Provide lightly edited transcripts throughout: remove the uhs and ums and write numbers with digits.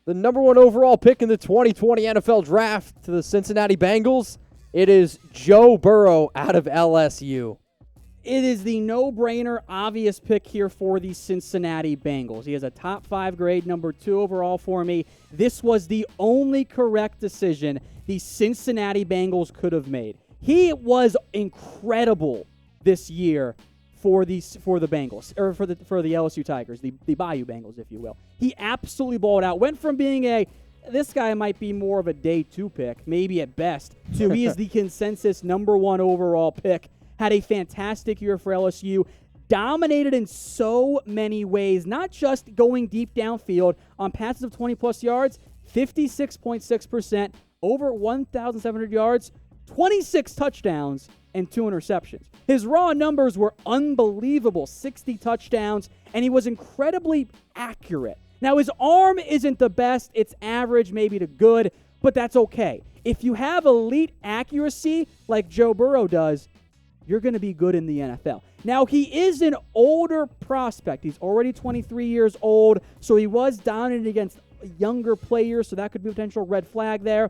The number 1 overall pick in the 2020 NFL Draft to the Cincinnati Bengals, it is Joe Burrow out of LSU. It is the no-brainer, obvious pick here for the Cincinnati Bengals. He has a top 5 grade, number 2 overall for me. This was the only correct decision the Cincinnati Bengals could have made. He was incredible this year for the Bengals, or for the LSU Tigers, the Bayou Bengals, if you will. He absolutely balled out. Went from being this guy might be more of a day 2 pick, maybe at best, to he is the consensus number 1 overall pick. Had a fantastic year for LSU. Dominated in so many ways, not just going deep downfield on passes of 20-plus yards, 56.6%, over 1,700 yards, 26 touchdowns, and 2 interceptions. His raw numbers were unbelievable, 60 touchdowns, and he was incredibly accurate. Now, his arm isn't the best. It's average, maybe to good, but that's okay. If you have elite accuracy like Joe Burrow does, you're going to be good in the NFL. Now, he is an older prospect. He's already 23 years old, so he was dominating against younger players, so that could be a potential red flag there.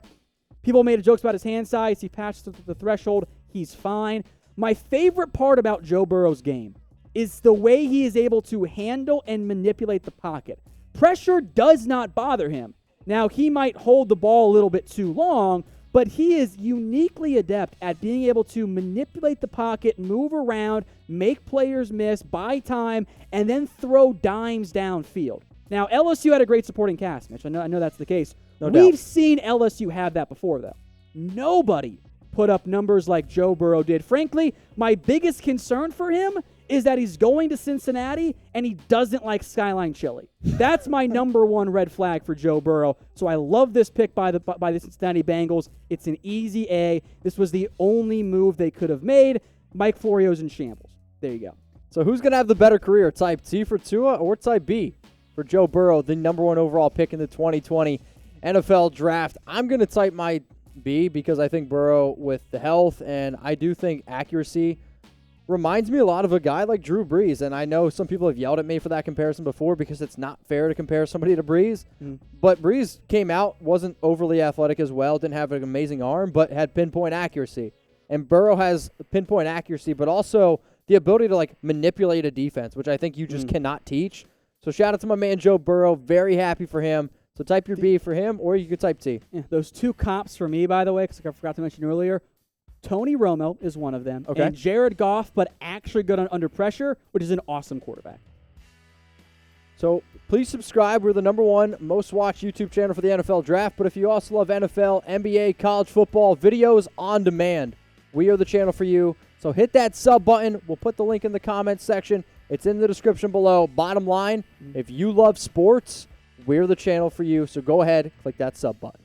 People made jokes about his hand size. He passed the threshold. He's fine. My favorite part about Joe Burrow's game is the way he is able to handle and manipulate the pocket. Pressure does not bother him. Now, he might hold the ball a little bit too long, but he is uniquely adept at being able to manipulate the pocket, move around, make players miss, buy time, and then throw dimes downfield. Now, LSU had a great supporting cast, Mitch. I know that's the case. No doubt. We've seen LSU have that before, though. Nobody put up numbers like Joe Burrow did. Frankly, my biggest concern for him is that he's going to Cincinnati and he doesn't like Skyline Chili. That's my number 1 red flag for Joe Burrow. So I love this pick by the Cincinnati Bengals. It's an easy A. This was the only move they could have made. Mike Florio's in shambles. There you go. So who's going to have the better career, type T for Tua or type B for Joe Burrow, the number 1 overall pick in the 2020 NFL Draft? I'm going to type my B because I think Burrow, with the health, and I do think accuracy, reminds me a lot of a guy like Drew Brees. And I know some people have yelled at me for that comparison before because it's not fair to compare somebody to Brees. But Brees came out, wasn't overly athletic as well, didn't have an amazing arm, but had pinpoint accuracy. And Burrow has pinpoint accuracy, but also the ability to manipulate a defense, which I think you just cannot teach. So shout out to my man Joe Burrow. Very happy for him. So type your B for him, or you could type T. Yeah, those 2 comps for me, by the way, because I forgot to mention earlier, Tony Romo is one of them. Okay. And Jared Goff, but actually good under pressure, which is an awesome quarterback. So please subscribe. We're the number 1 most watched YouTube channel for the NFL Draft. But if you also love NFL, NBA, college football, videos on demand, we are the channel for you. So hit that sub button. We'll put the link in the comments section. It's in the description below. Bottom line, if you love sports, we're the channel for you. So go ahead, click that sub button.